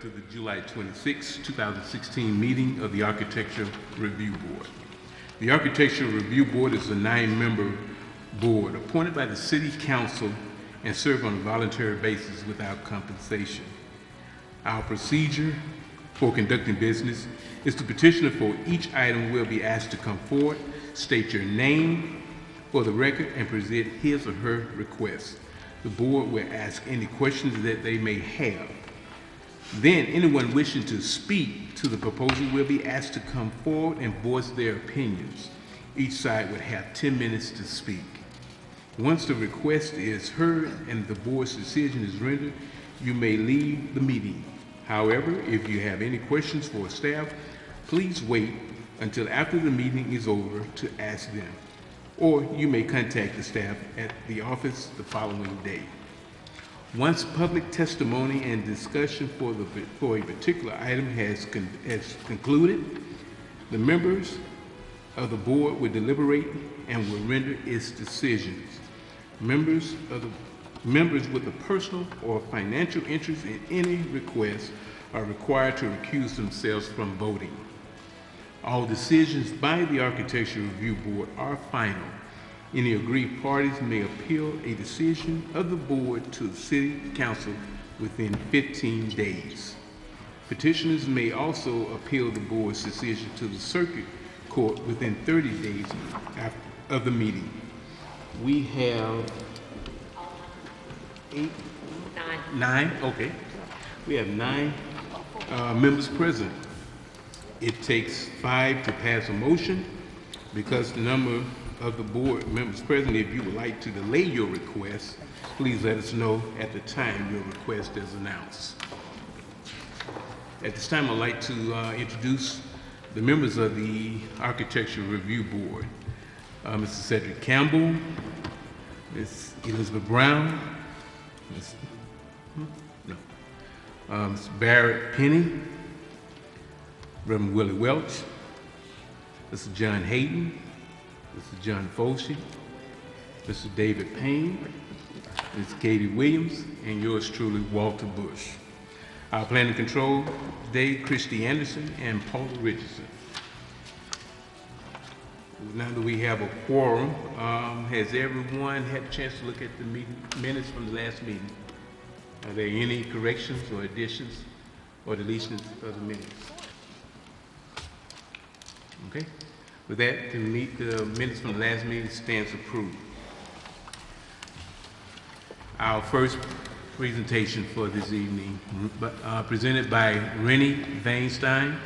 to the July 26, 2016 meeting of the Architecture Review Board. The Architecture Review Board is a 9-member board appointed by the City Council and serve on a voluntary basis without compensation. Our procedure for conducting business is the petitioner for each item will be asked to come forward, state your name for the record, and present his or her request. The board will ask any questions that they may have. Then anyone wishing to speak to the proposal will be asked to come forward and voice their opinions. Each side would have 10 minutes to speak. Once the request is heard and the board's decision is rendered, you may leave the meeting. However, if you have any questions for staff, please wait until after the meeting is over to ask them, or you may contact the staff at the office the following day. Once public testimony and discussion for a particular item has concluded, the members of the board will deliberate and will render its decisions. Members with a personal or financial interest in any request are required to recuse themselves from voting. All decisions by the Architecture Review Board are final. Any aggrieved parties may appeal a decision of the board to the City Council within 15 days. Petitioners may also appeal the board's decision to the Circuit Court within 30 days of the meeting. We have nine. Okay. We have 9 members present. It takes 5 to pass a motion. Because the number of the board members present, if you would like to delay your request, please let us know at the time your request is announced. At this time, I'd like to introduce the members of the Architecture Review Board. Mr. Cedric Campbell, Ms. Elizabeth Brown, Mr. Barrett Penny, Reverend Willie Welch, Mr. John Hayden, Mr. John Foshee, Mr. David Payne, Ms. Katie Williams, and yours truly, Walter Bush. Our planning control today, Christy Anderson and Paula Richardson. Now that we have a quorum, has everyone had a chance to look at the minutes from the last meeting? Are there any corrections or additions or deletions of the minutes? Okay. With that, the minutes from the last meeting stands approved. Our first presentation for this evening, presented by Rennie Vainstein,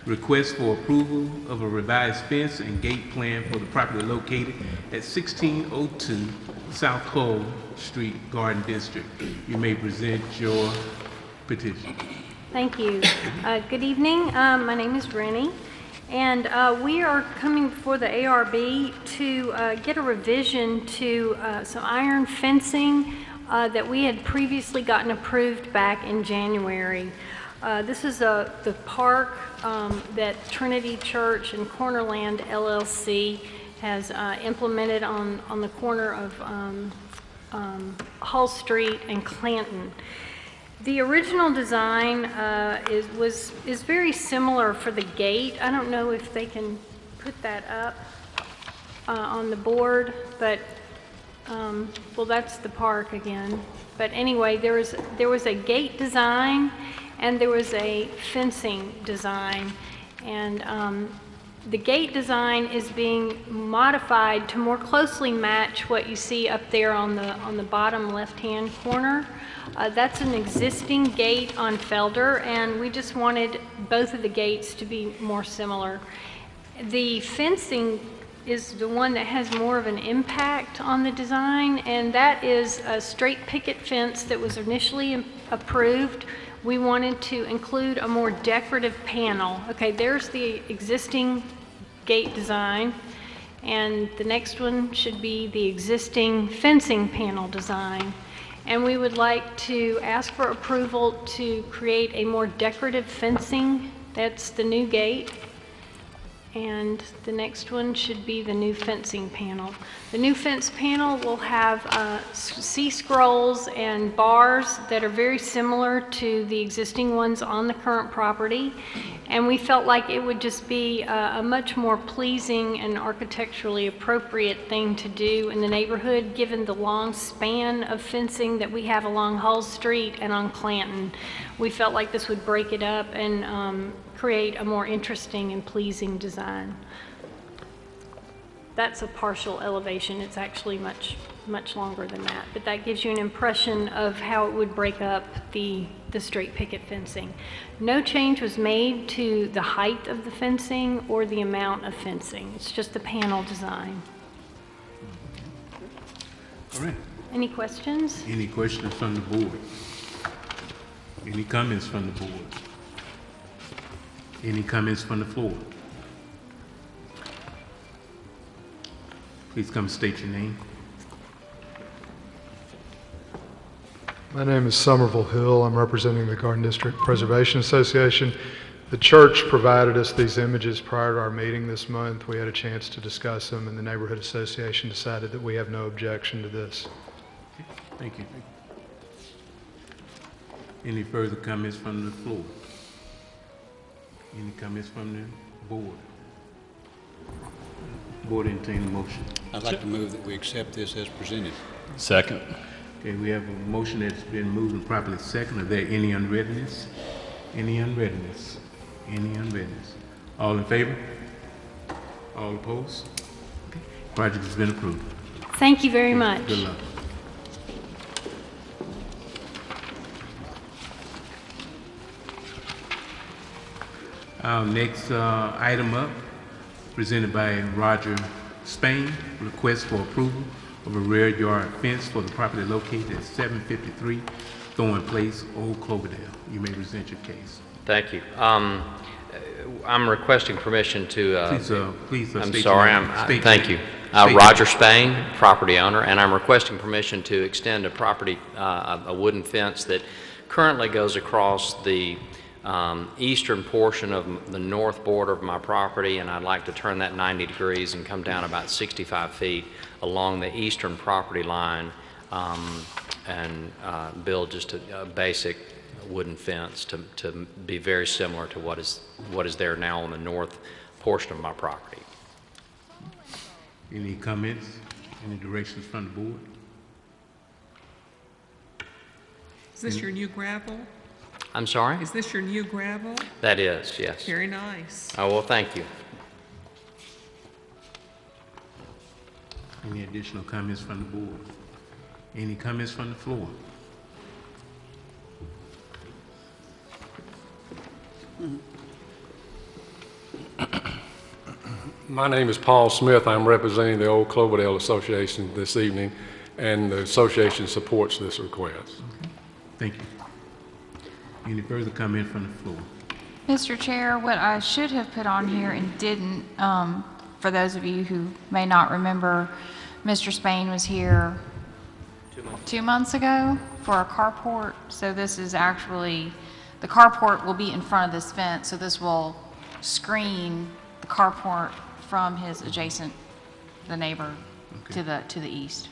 request for approval of a revised fence and gate plan for the property located at 1602 South Cole Street, Garden District. You may present your petition. Thank you. Good evening. My name is Rennie. And we are coming before the ARB to get a revision to some iron fencing that we had previously gotten approved back in January. This is the park that Trinity Church and Cornerland LLC has implemented on the corner of Hull Street and Clanton. The original design is very similar for the gate. I don't know if they can put that up on the board, but well, that's the park again. But anyway, there was a gate design and there was a fencing design, and the gate design is being modified to more closely match what you see up there on the bottom left-hand corner. That's an existing gate on Felder, and we just wanted both of the gates to be more similar. The fencing is the one that has more of an impact on the design, and that is a straight picket fence that was initially approved. We wanted to include a more decorative panel. Okay, there's the existing gate design, and the next one should be the existing fencing panel design. And we would like to ask for approval to create a more decorative fencing. That's the new gate. And the next one should be the new fencing panel. The new fence panel will have C-scrolls and bars that are very similar to the existing ones on the current property. And we felt like it would just be a much more pleasing and architecturally appropriate thing to do in the neighborhood, given the long span of fencing that we have along Hull Street and on Clanton. We felt like this would break it up and create a more interesting and pleasing design. That's a partial elevation. It's actually much longer than that, but that gives you an impression of how it would break up the straight picket fencing. No change was made to the height of the fencing or the amount of fencing. It's just the panel design. All right. Any questions? Any questions from the board? Any comments from the board? Any comments from the floor? Please come state your name. My name is Somerville Hill. I'm representing the Garden District Preservation Association. The church provided us these images prior to our meeting this month. We had a chance to discuss them, and the Neighborhood Association decided that we have no objection to this. Okay, thank you. Any further comments from the floor? Any comments from the board? Board entertain a motion. I'd like to move that we accept this as presented. Second. Okay, we have a motion that's been moved and properly seconded. Are there any unreadness? Any unreadness? Any unreadness? All in favor? All opposed? Okay, project has been approved. Thank you very much. Good luck. Our next item up, presented by Roger Spain, request for approval of a rear yard fence for the property located at 753 Thorn Place, Old Cloverdale. You may present your case. Thank you. I'm requesting permission to. Please I'm state sorry. your name. Thank you. State Roger Spain, property owner, and I'm requesting permission to extend a property, a wooden fence that currently goes across the eastern portion of the north border of my property, and I'd like to turn that 90 degrees and come down about 65 feet along the eastern property line and build just a basic wooden fence to be very similar to what is there now on the north portion of my property. Any comments? Any directions from the board? Is this your new gravel? I'm sorry? Is this your new gravel? That is, yes. Very nice. Oh, well, thank you. Any additional comments from the board? Any comments from the floor? My name is Paul Smith. I'm representing the Old Cloverdale Association this evening, and the association supports this request. Okay. Thank you. Any further comment from the floor? Mr. Chair, what I should have put on here and didn't, for those of you who may not remember, Mr. Spain was here 2 months ago for a carport. So this is actually, the carport will be in front of this fence, so this will screen the carport from his adjacent, the neighbor to the east.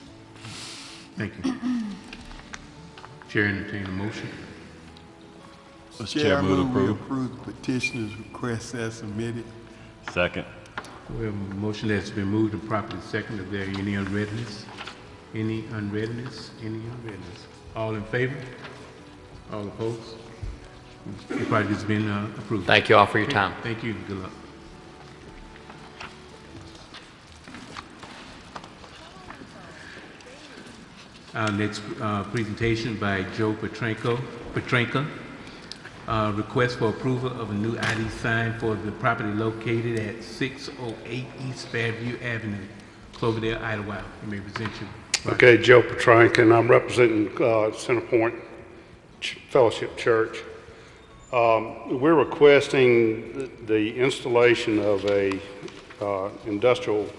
Thank you. Chair, entertain a motion. Mr. Chair, move to we approve. approve the petitioner's request as submitted. Second. We have a motion that's been moved and properly seconded. Are there any unreadness? Any unreadness? Any unreadness? All in favor? All opposed? The project has been approved. Thank you all for your time. Thank you. Good luck. Our next presentation by Joe Petranka. Request for approval of a new ID sign for the property located at 608 East Fairview Avenue, Cloverdale, Idlewild. You may present your. Okay, Joe Petranka, and I'm representing Centerpoint Fellowship Church. We're requesting the installation of a industrial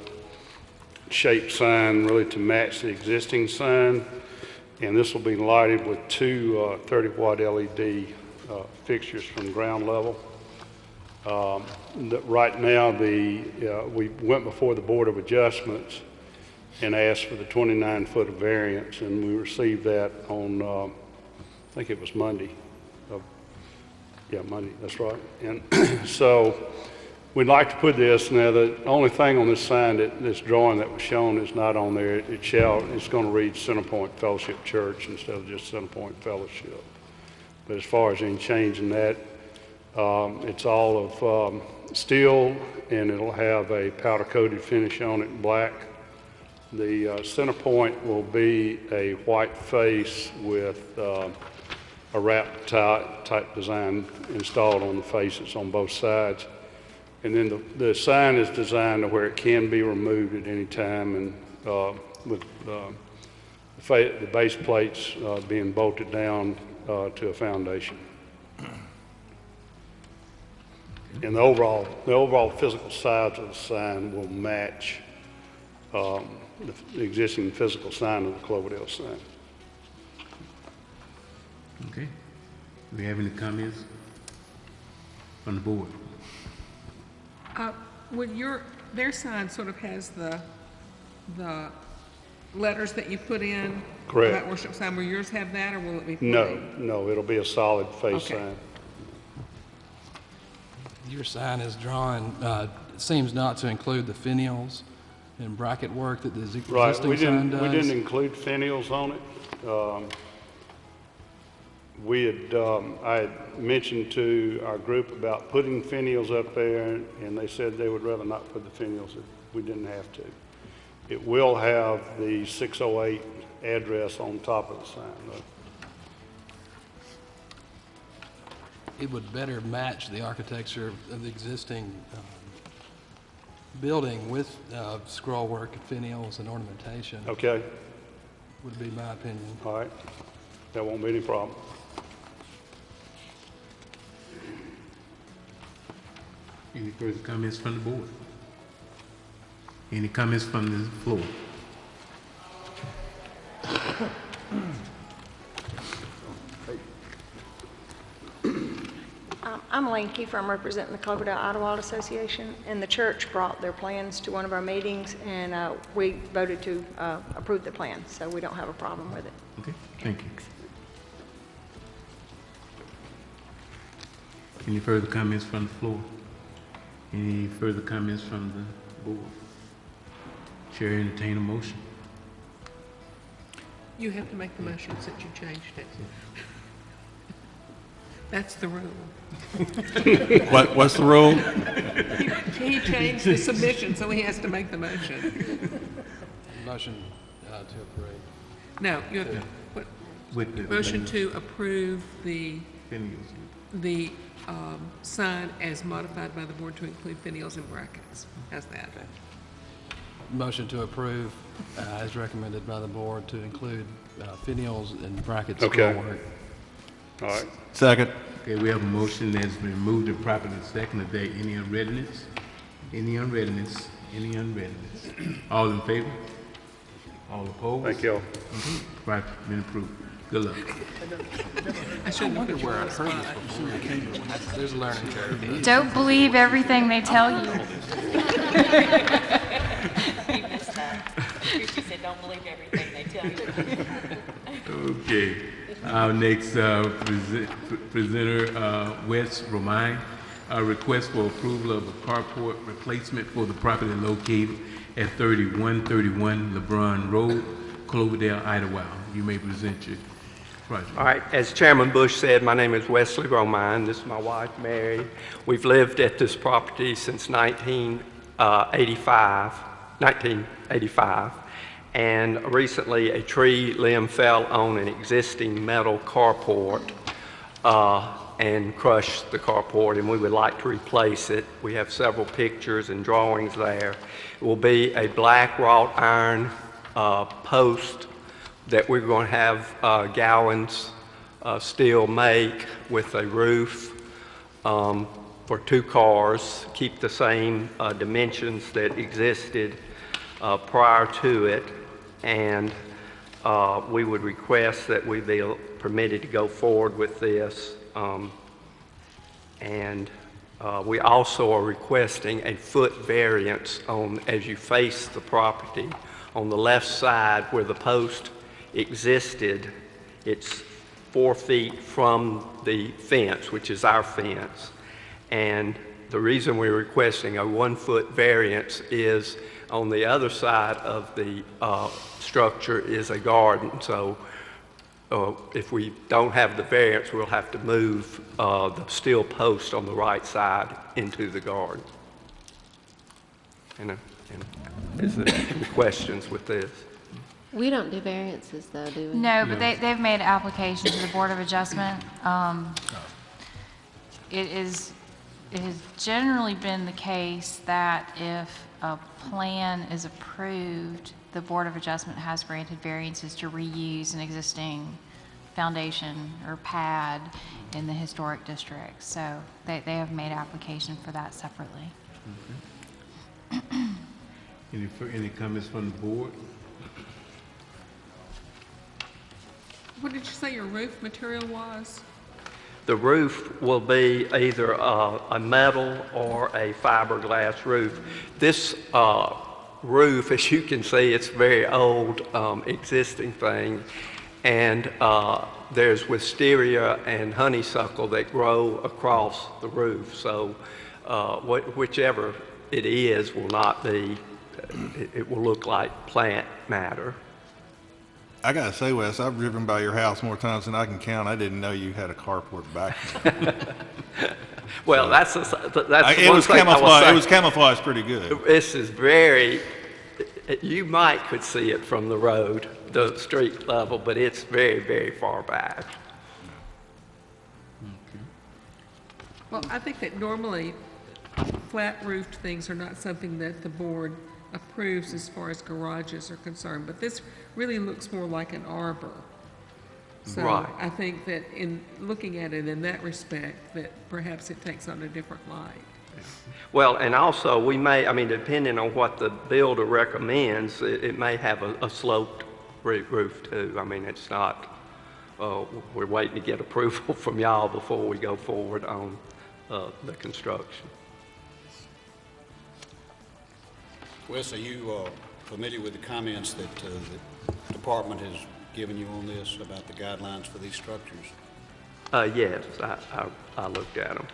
shaped sign really to match the existing sign, and this will be lighted with two 30-watt LED fixtures from ground level. Right now, we went before the Board of Adjustments and asked for the 29-foot variance, and we received that on, I think it was Monday. Yeah, Monday, that's right. And so we'd like to put this, now the only thing on this sign, this drawing that was shown is not on there. It's going to read Centerpoint Fellowship Church instead of just Centerpoint Fellowship. But as far as any change in that, it's all of steel, and it'll have a powder-coated finish on it in black. The center point will be a white face with a wrap type design installed on the faces on both sides. And then the sign is designed to where it can be removed at any time, and with the base plates being bolted down to a foundation. And the overall physical size of the sign will match the existing physical sign of the Cloverdale sign. Okay. Do we have any comments from the board? Would their sign sort of has the letters that you put in? Correct. That worship sign, will yours have that, or will it be plain? No, it'll be a solid face Okay. sign. Your sign is drawn, it seems not to include the finials and bracket work that the existing Right, sign does. we didn't include finials on it. I had mentioned to our group about putting finials up there, and they said they would rather not put the finials if we didn't have to. It will have the 608 address on top of the sign, though. It would better match the architecture of the existing building with scroll work, finials, and ornamentation. Okay, Would be my opinion. all right. That won't be any problem. Any further comments from the board? Any comments from the floor? I'm Lane Kiefer. I'm representing the Cloverdale Idlewild Association, and the church brought their plans to one of our meetings, and we voted to approve the plan, so we don't have a problem with it. Okay, thank you. Any further comments from the floor? Any further comments from the board? Chair entertain a motion. You have to make the motion since you changed it. That's the rule. What's the rule? He changed the submission, so he has to make the motion. Motion to approve. No, you have to, With the motion to approve the finials. sign as modified by the board to include finials and brackets. How's that? Motion to approve as recommended by the board to include finials and brackets. Okay. Scroll work. All right. Second. Okay, we have a motion that's been moved and properly seconded. Are there any unreadness? Any unreadness? Any unreadness? All in favor? All opposed? Thank you all. Okay, right, been approved. Good luck. I wonder where I heard this before. There's a learning curve. Don't believe everything they tell you. She said, don't believe everything they tell you. Okay, our next presenter, Wes Romine, a request for approval of a carport replacement for the property located at 3131 LeBron Road, Cloverdale, Idlewild. You may present your project. All right, as Chairman Bush said, my name is Wesley Romine. This is my wife, Mary. We've lived at this property since 1985, and recently a tree limb fell on an existing metal carport and crushed the carport, and we would like to replace it. We have several pictures and drawings there. It will be a black wrought iron post that we're going to have gallons steel make with a roof for 2 cars, keep the same dimensions that existed prior to it, and we would request that we be permitted to go forward with this, and We also are requesting a foot variance on, as you face the property, on the left side where the post existed. It's 4 feet from the fence, which is our fence. And the reason we're requesting a 1-foot variance is on the other side of the structure is a garden. So if we don't have the variance, we'll have to move the steel post on the right side into the garden. And is there any questions with this? We don't do variances though, do we? No, but they've made application to the Board of Adjustment. It has generally been the case that if a plan is approved, the Board of Adjustment has granted variances to reuse an existing foundation or pad in the historic district. So they have made application for that separately. Any comments from the board? What did you say your roof material was? The roof will be either a metal or a fiberglass roof. This roof, as you can see, it's very old existing thing, and there's wisteria and honeysuckle that grow across the roof. So whichever it is will not be, it will look like plant matter. I gotta say, Wes, I've driven by your house more times than I can count. I didn't know you had a carport back there. Well, that's it one was thing I will camouflage. say. It was camouflaged pretty good. This is very, you might could see it from the road, the street level, but it's very, very far back. Well, I think that normally flat roofed things are not something that the board approves as far as garages are concerned, but this really looks more like an arbor. So Right. I think that in looking at it in that respect, that perhaps it takes on a different light. Well, and also we may, I mean, depending on what the builder recommends, it may have a sloped roof too. I mean, it's not, we're waiting to get approval from y'all before we go forward on the construction. Wes, are you familiar with the comments that the department has given you on this about the guidelines for these structures? Yes, I looked at them.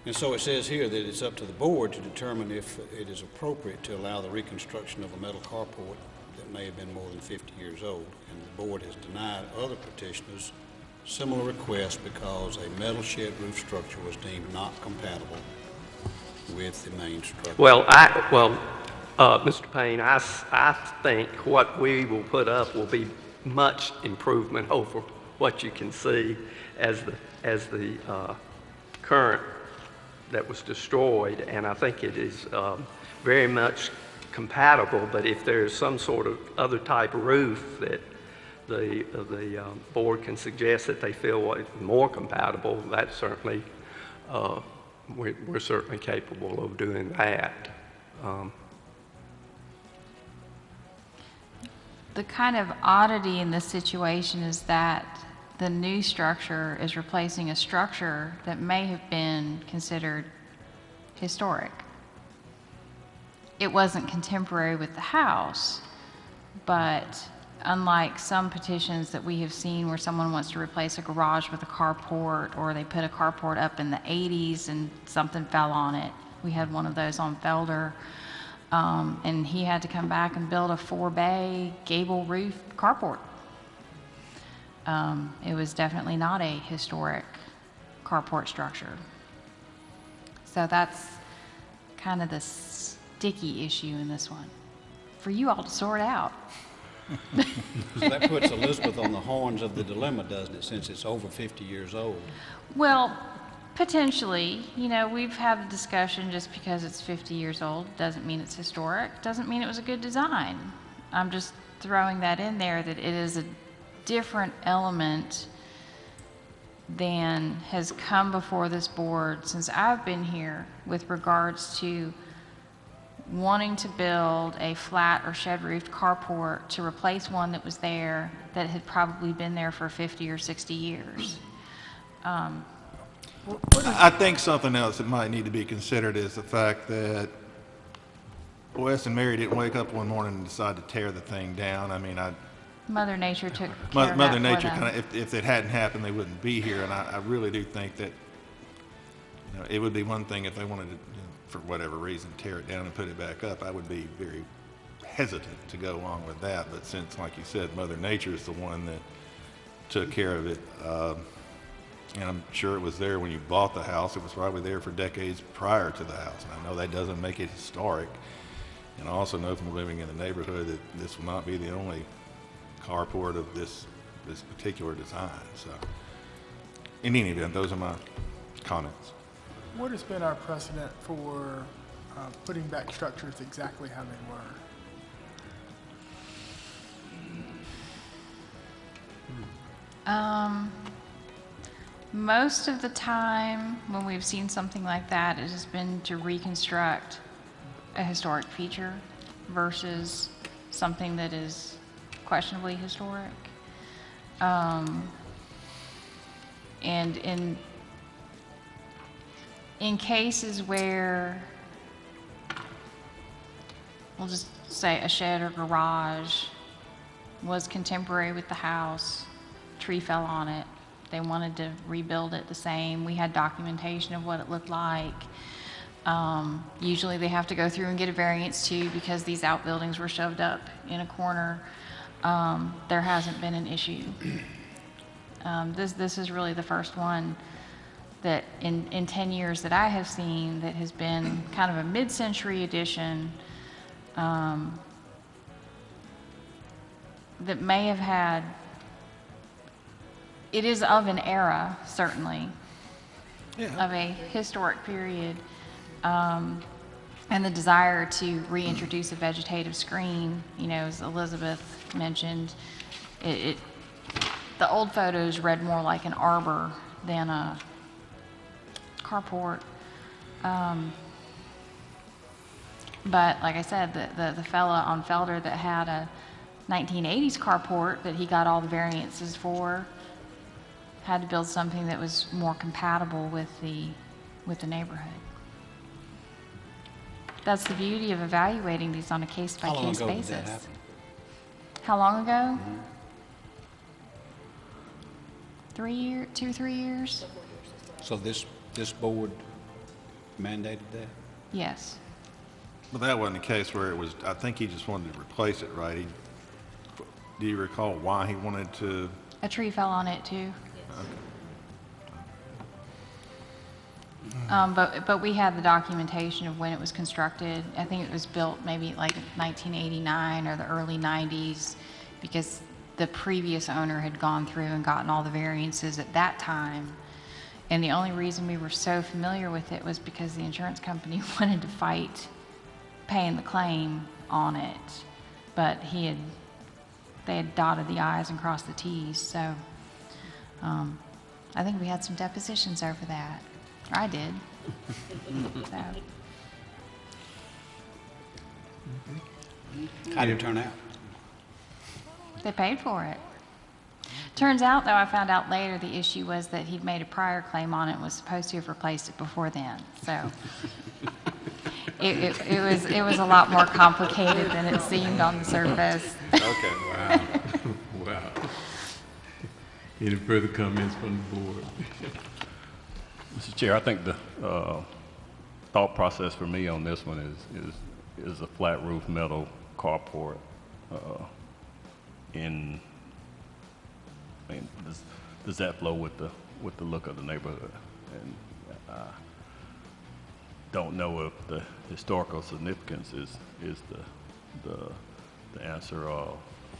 And so it says here that it's up to the board to determine if it is appropriate to allow the reconstruction of a metal carport that may have been more than 50 years old. And the board has denied other petitioners similar requests because a metal shed roof structure was deemed not compatible with the main structure. Well, Mr. Payne, I think what we will put up will be much improvement over what you can see as the current that was destroyed, and I think it is very much compatible. But if there's some sort of other type of roof that the board can suggest that they feel is more compatible, that's certainly we're certainly capable of doing that. The kind of oddity in this situation is that the new structure is replacing a structure that may have been considered historic. It wasn't contemporary with the house, but unlike some petitions that we have seen where someone wants to replace a garage with a carport, or they put a carport up in the 80s and something fell on it. We had one of those on Felder, and he had to come back and build a 4-bay gable roof carport. It was definitely not a historic carport structure. So that's kind of the sticky issue in this one for you all to sort out. So that puts Elizabeth on the horns of the dilemma, doesn't it, since it's over 50 years old? Well, potentially. You know, we've had a discussion, just because it's 50 years old doesn't mean it's historic, doesn't mean it was a good design. I'm just throwing that in there, that it is a different element than has come before this board since I've been here with regards to wanting to build a flat or shed-roofed carport to replace one that was there that had probably been there for 50 or 60 years. I think something else that might need to be considered is the fact that Wes and Mary didn't wake up one morning and decide to tear the thing down. I mean, Mother Nature took care of Mother that for Nature them. kind of, if it hadn't happened, they wouldn't be here. And I really do think that, you know, it would be one thing if they wanted to, for whatever reason, tear it down and put it back up. I would be very hesitant to go along with that. But since, like you said, Mother Nature is the one that took care of it, and I'm sure it was there when you bought the house. It was probably there for decades prior to the house. And I know that doesn't make it historic. And I also know from living in the neighborhood that this will not be the only carport of this particular design. So, in any event, those are my comments. What has been our precedent for putting back structures exactly how they were? Most of the time when we've seen something like that, it has been to reconstruct a historic feature versus something that is questionably historic. And in cases where, we'll just say a shed or garage was contemporary with the house, tree fell on it, they wanted to rebuild it the same, we had documentation of what it looked like. Usually they have to go through and get a variance too because these outbuildings were shoved up in a corner. There hasn't been an issue. This is really the first one that in 10 years that I have seen that has been kind of a mid-century addition that may have had, it is of an era, certainly, of a historic period, and the desire to reintroduce a vegetative screen, you know, as Elizabeth mentioned, the old photos read more like an arbor than a carport. But like I said, the fella on Felder that had a 1980s carport that he got all the variances for had to build something that was more compatible with the neighborhood. That's the beauty of evaluating these on a case-by-case basis. How long ago did that happen? How long ago? 3 years, 2-3 years? So this board mandated that? Yes. But that wasn't the case where it was, I think he just wanted to replace it, right? Do you recall why he wanted to? A tree fell on it too. But we had the documentation of when it was constructed. I think it was built maybe like 1989 or the early 90s because the previous owner had gone through and gotten all the variances at that time. And the only reason we were so familiar with it was because the insurance company wanted to fight paying the claim on it. But they had dotted the I's and crossed the T's. So I think we had some depositions over that. Or I did. So. How did it turn out? They paid for it. Turns out, though, I found out later the issue was that he'd made a prior claim on it and was supposed to have replaced it before then. So it was a lot more complicated than it seemed on the surface. Okay. Wow. Wow. Any further comments from the board? Mr. Chair, I think the thought process for me on this one is a flat roof metal carport. Does that flow with the look of the neighborhood? And I don't know if the historical significance is the answer.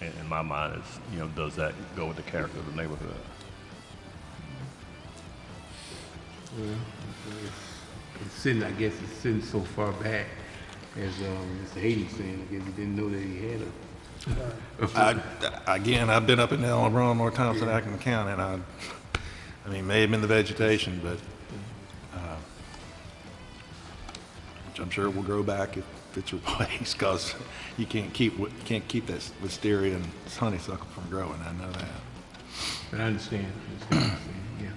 In my mind, is, you know, does that go with the character of the neighborhood? Well, it's sitting, I guess it's sitting so far back, as Mr. Hayden saying, I guess he didn't know that he had Again, I've been up in El Lebrun more times than I can count, and I mean, may have been the vegetation, but which I'm sure will grow back if it's replaced, because you can't keep that wisteria and honeysuckle from growing. I know that. But I understand. Yeah.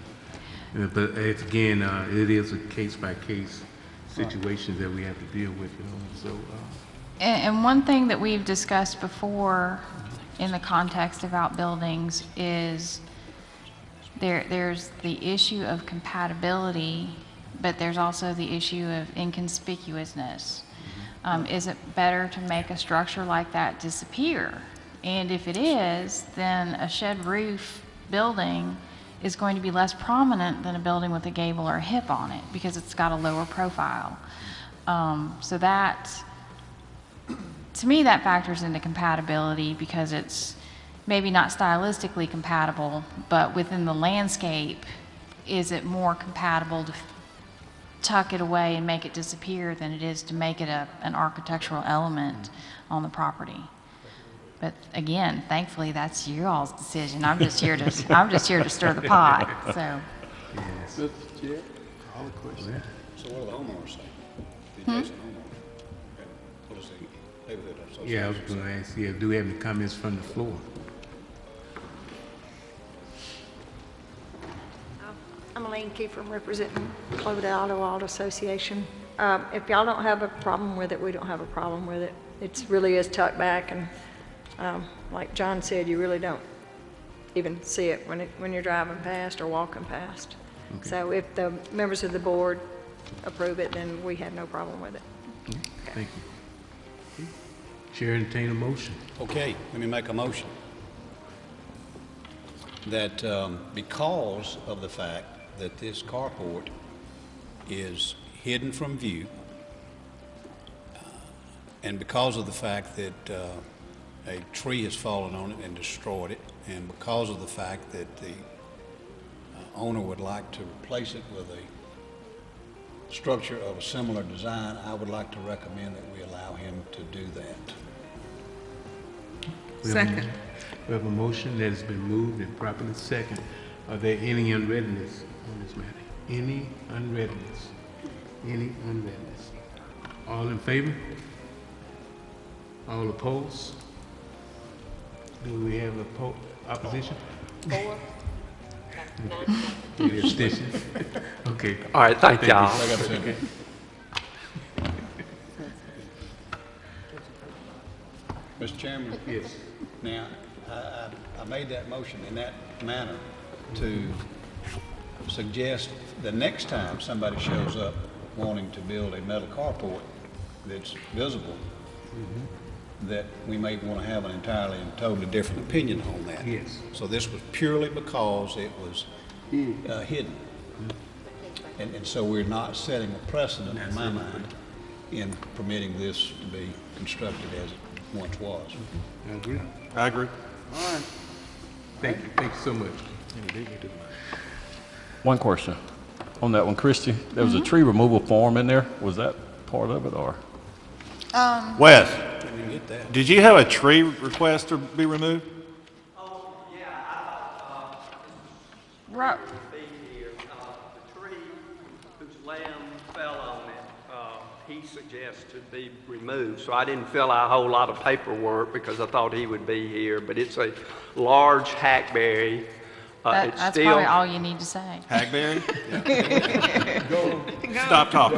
But it's, again, it is a case-by-case situation that we have to deal with, so. And one thing that we've discussed before in the context of outbuildings is there's the issue of compatibility, but there's also the issue of inconspicuousness. Is it better to make a structure like that disappear? And if it is, then a shed roof building is going to be less prominent than a building with a gable or a hip on it because it's got a lower profile. So that, to me, that factors into compatibility because it's maybe not stylistically compatible, but within the landscape, is it more compatible to tuck it away and make it disappear than it is to make it an architectural element on the property? But again, thankfully, that's you all's decision. I'm just here to stir the pot. So. Yes. Mr. Chair, all the questions. So what do the homeowners say? The adjacent homeowners? And what is the neighborhood association? Yeah, I was going to ask, do we have any comments from the floor? I'm Elaine Kiefer, I'm representing Cloverdale Auto Association. If y'all don't have a problem with it, we don't have a problem with it. It really is tucked back, and like John said, you really don't even see it when you're driving past or walking past. Okay. So if the members of the board approve it, then we have no problem with it. Okay. Thank you. Chair, entertain a motion. Okay, let me make a motion that because of the fact that this carport is hidden from view, and because of the fact that a tree has fallen on it and destroyed it, and because of the fact that the owner would like to replace it with a structure of a similar design, I would like to recommend that we allow him to do that. Second. We have a motion that has been moved and properly second. Are there any unreadness on this matter? Any unreadness? Any unreadness? All in favor? All opposed? Do we have opposition? 4. Any abstentions? Okay. All right, thank y'all. Okay. Mr. Chairman? Yes. Now, I made that motion in that manner to suggest the next time somebody shows up wanting to build a metal carport that's visible, that we may want to have an entirely and totally different opinion on that. Yes. So this was purely because it was hidden. And so we're not setting a precedent in my mind in permitting this to be constructed as it once was. I agree. I agree. All right. Thank you. Thank you so much. One question on that one, Christie. There was a tree removal form in there. Was that part of it, or? Wes, Didn't get that. did you have a tree request to be removed? Oh, yeah, I thought, Ro- be here. The tree whose limb fell on it, he suggests to be removed. So I didn't fill out a whole lot of paperwork because I thought he would be here. But it's a large hackberry. It's that's still, probably all you need to say. Hackberry? Stop talking.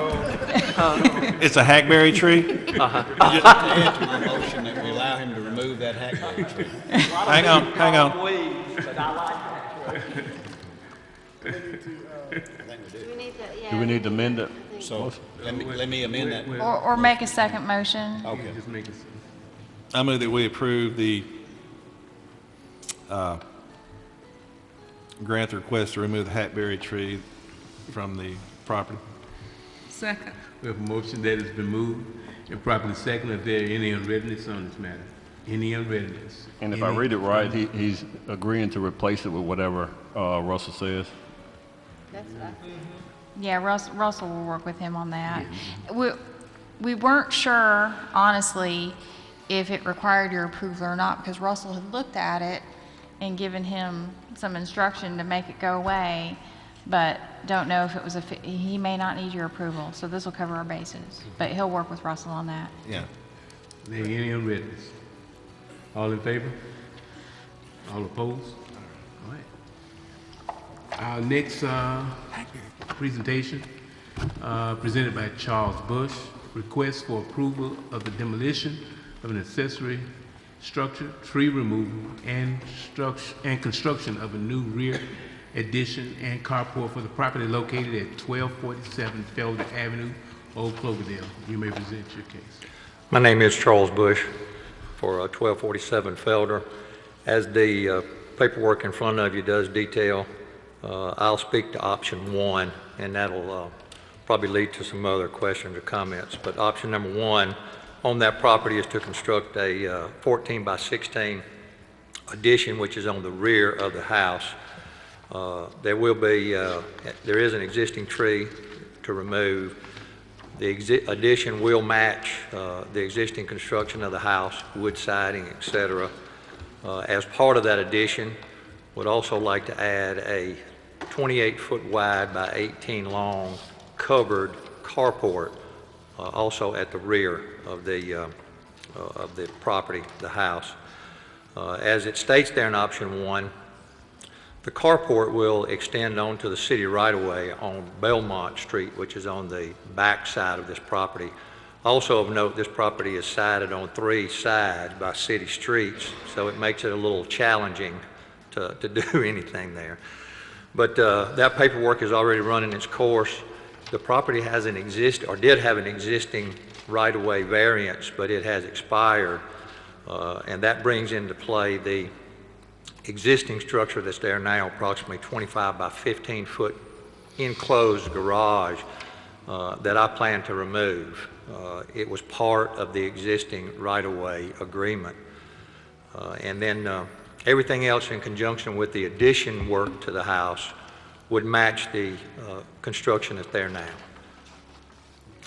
It's a hackberry tree? To add to my motion that we allow him to remove that hackberry tree. Hang on. weeds, but I like that tree. I think we do. Do we need to amend it? So let me amend that. Or make a second motion. Okay. Just make it. I move that we approve the grant the request to remove the hackberry tree from the property. Second. We have a motion that has been moved and properly seconded. Are there any unreadness on this matter? Any unreadness? And if I read it right, he's agreeing to replace it with whatever Russell says. That's what I think. Yeah, Russell will work with him on that. We weren't sure, honestly, if it required your approval or not, because Russell had looked at it and given him some instruction to make it go away, but don't know if it was he may not need your approval, so this will cover our bases. But he'll work with Russell on that. Yeah. Are there any unreadness? All in favor? All opposed? All right. Our next presentation, presented by Charles Bush, request for approval of the demolition of an accessory structure, tree removal, and construction of a new rear addition and carport for the property located at 1247 Felder Avenue, Old Cloverdale. You may present your case. My name is Charles Bush for 1247 Felder. As the paperwork in front of you does detail, I'll speak to option 1, and that'll probably lead to some other questions or comments. But option number 1 on that property is to construct a 14 by 16 addition, which is on the rear of the house. There is an existing tree to remove. The addition will match the existing construction of the house, wood siding, etc. As part of that addition, would also like to add a 28-foot wide by 18 long covered carport, also at the rear of the property, the house. As it states there in option 1, the carport will extend onto the city right-of-way on Belmont Street, which is on the back side of this property. Also of note, this property is sided on 3 sides by city streets, so it makes it a little challenging to do anything there. But that paperwork is already running its course. The property has did have an existing right-of-way variance, but it has expired, and that brings into play the existing structure that's there now, approximately 25 by 15 foot enclosed garage that I plan to remove. It was part of the existing right-of-way agreement. And then everything else in conjunction with the addition work to the house would match the construction that's there now.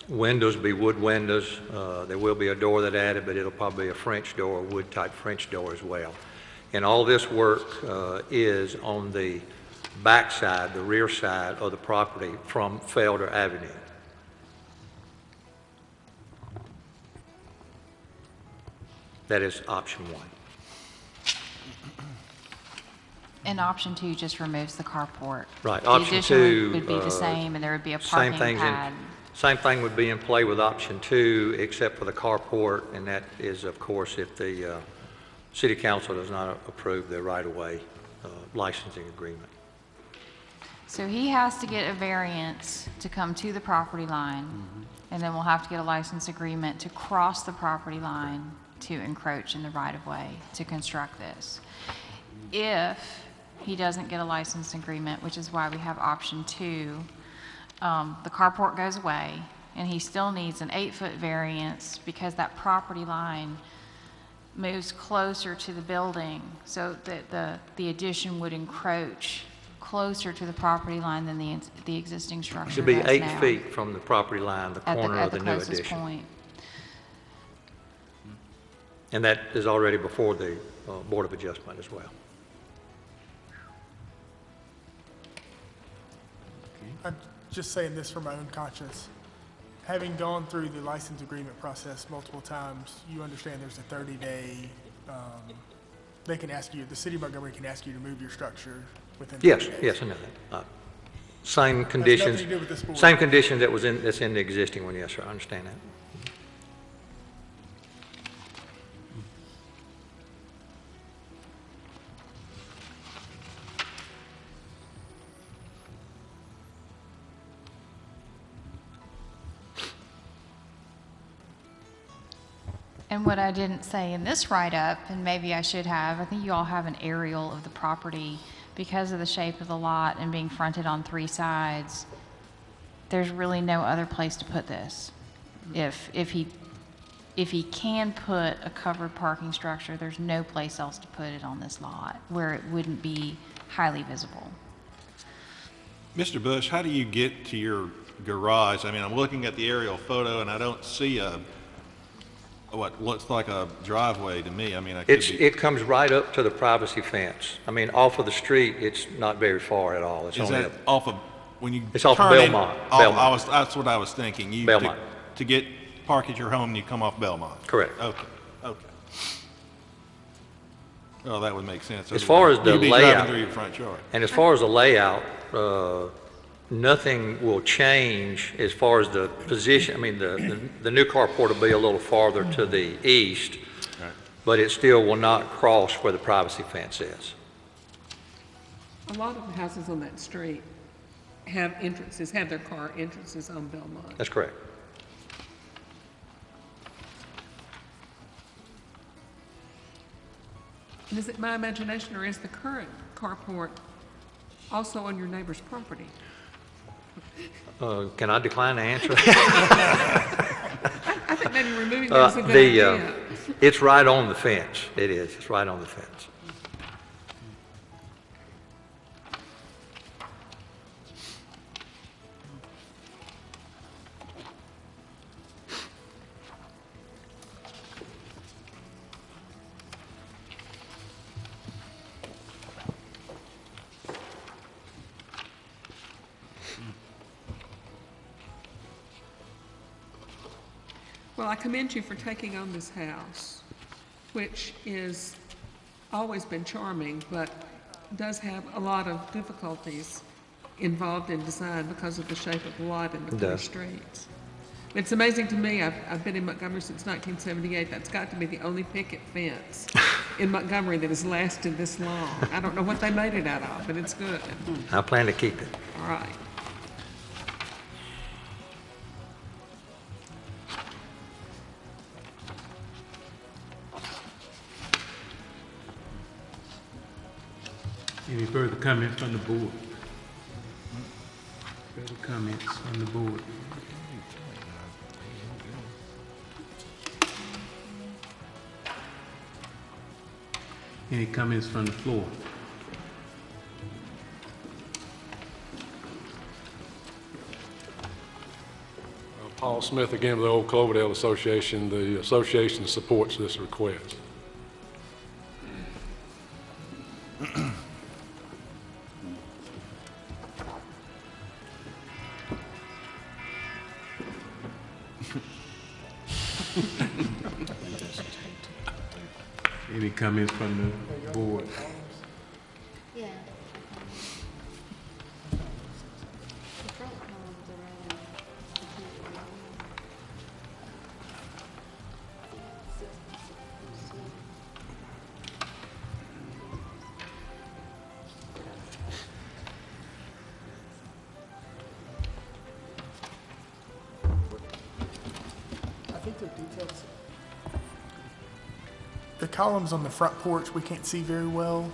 Windows be wood windows. There will be a door that added, but it'll probably be a French door, a wood type French door as well. And all this work is on the back side, the rear side of the property from Felder Avenue. That is option 1. And option 2 just removes the carport. Right. The Option addition 2 would be the same, and there would be a parking pad. Same thing would be in play with option 2, except for the carport, and that is, of course, if the City Council does not approve the right-of-way licensing agreement. So he has to get a variance to come to the property line, and then we'll have to get a license agreement to cross the property line to encroach in the right-of-way to construct this. If he doesn't get a license agreement, which is why we have option 2, the carport goes away, and he still needs an 8-foot variance because that property line moves closer to the building, so that the addition would encroach closer to the property line than the existing structure. It should be does 8 now. feet from the property line, the corner of the new closest addition. point. And that is already before the Board of Adjustment as well. I'm just saying this for my own conscience. Having gone through the license agreement process multiple times, you understand there's a 30-day, they can ask you, the city of Montgomery can ask you to move your structure within 30 Yes, days. yes, I know that. Same conditions, nothing to do with this board. same condition that's in the existing one, yes, sir, I understand that. And what I didn't say in this write-up, and maybe I should have, I think you all have an aerial of the property. Because of the shape of the lot and being fronted on 3 sides, there's really no other place to put this. If he can put a covered parking structure, there's no place else to put it on this lot where it wouldn't be highly visible. Mr. Bush, how do you get to your garage? I mean, I'm looking at the aerial photo and I don't see what looks like a driveway to me. I mean, It comes right up to the privacy fence. I mean, off of the street, it's not very far at all. It's Is only that off of, when you It's off turn Belmont. in, Belmont. that's what I was thinking. Belmont. To park at your home, you come off Belmont. Correct. Okay. Well, that would make sense. As far as the You'd be driving layout, through your front yard. and as far as the layout, nothing will change as far as the position. I mean, the new carport will be a little farther to the east, but it still will not cross where the privacy fence is. A lot of the houses on that street have entrances, have their car entrances on Belmont. That's correct. And is it my imagination, or is the current carport also on your neighbor's property? Can I decline to answer? I think maybe removing that is a good idea. It's right on the fence. It is. It's right on the fence. Well, I commend you for taking on this house, which is always been charming, but does have a lot of difficulties involved in design because of the shape of the lot and the four streets. It's amazing to me, I've been in Montgomery since 1978. That's got to be the only picket fence in Montgomery that has lasted this long. I don't know what they made it out of, but it's good. I plan to keep it. All right. Any further comments from the board? Further comments from the board? Any comments from the floor? Paul Smith again with the Old Cloverdale Association. The association supports this request. Any comments from the board? Yeah. I think they're details. The columns on the front porch we can't see very well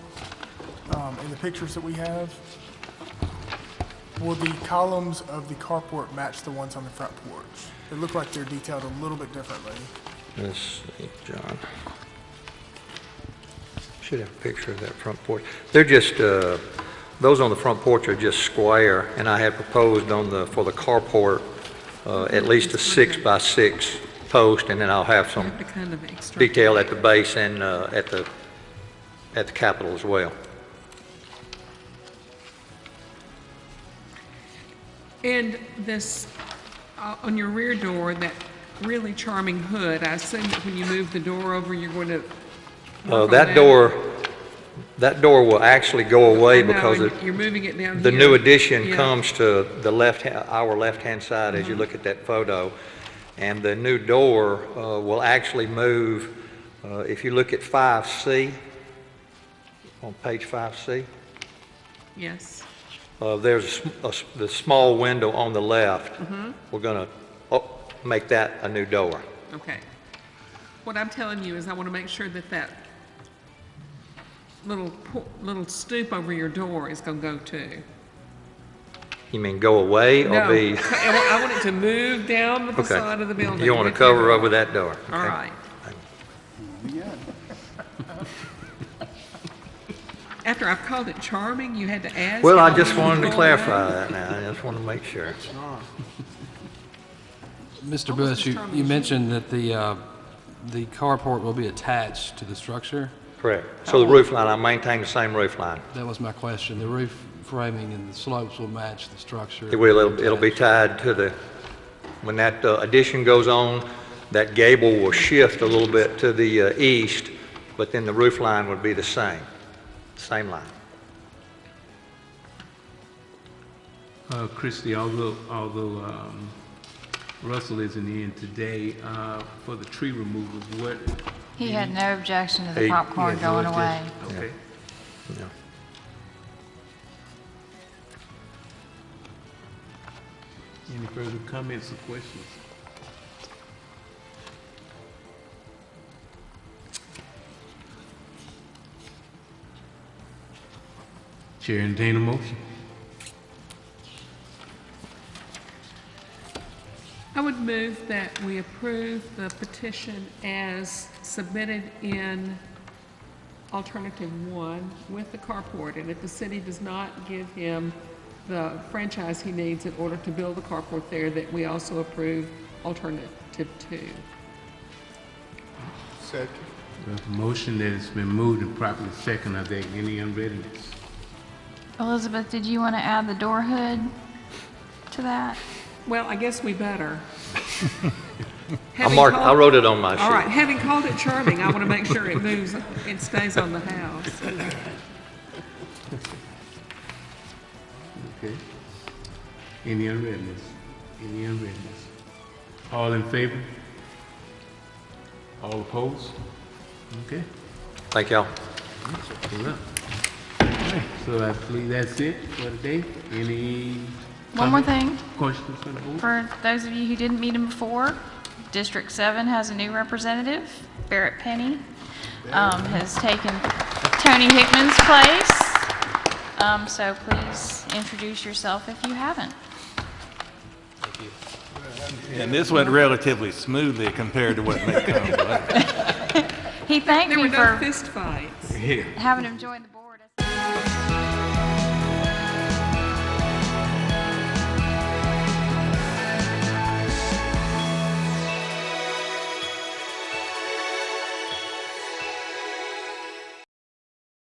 in the pictures that we have. Will the columns of the carport match the ones on the front porch? They look like they're detailed a little bit differently. Let's see, John. Should have a picture of that front porch. They're just, those on the front porch are just square, and I had proposed for the carport at least a 6x6 post, and then I'll have some detail at the base and at the capital as well. And this, on your rear door, that really charming hood, I assume that when you move the door over, you're going to that door will actually go away because you're moving it down the here. new addition comes to the our left-hand side as you look at that photo. And the new door will actually move, if you look at 5C, on page 5C. Yes. There's the small window on the left. We're going to make that a new door. Okay. What I'm telling you is I want to make sure that that little stoop over your door is going to go too. You mean go away or No, be? I want it to move down the facade of the building. You want to cover over that door? Okay. All right. After I've called it charming, you had to ask? Well, I just wanted to clarify that now. I just want to make sure. Mr. Bush, you mentioned that the carport will be attached to the structure? Correct. So the roof line, I maintain the same roof line. That was my question. The roof framing and the slopes will match the structure? It will. It'll be tied to the, when that addition goes on, that gable will shift a little bit to the east, but then the roof line would be the same line. Christie, although Russell isn't in today, for the tree removals, what? He had no objection to the He- popcorn he had no going away. objection. Okay. Yeah. Any further comments or questions? Chair, entertain a motion. I would move that we approve the petition as submitted in alternative 1 with the carport, and if the city does not give him the franchise he needs in order to build the carport there, that we also approve alternative 2. Second. We have a motion that has been moved and properly seconded. Are there any unreadiness? Elizabeth, did you want to add the door hood to that? Well, I guess we better. I wrote it on my sheet. All right, having called it charming, I want to make sure it moves, it stays on the house. Okay. Any unreadiness? Any unreadiness? All in favor? All opposed? Okay. Thank y'all. We're up. All right, so I believe that's it for today. Any One more comments, thing. questions from the board? For those of you who didn't meet him before, District 7 has a new representative, Barrett Penny, has taken Tony Hickman's place. So please introduce yourself if you haven't. And this went relatively smoothly compared to what may come later. He thanked There me were no for fist fights. Yeah. having him join the board.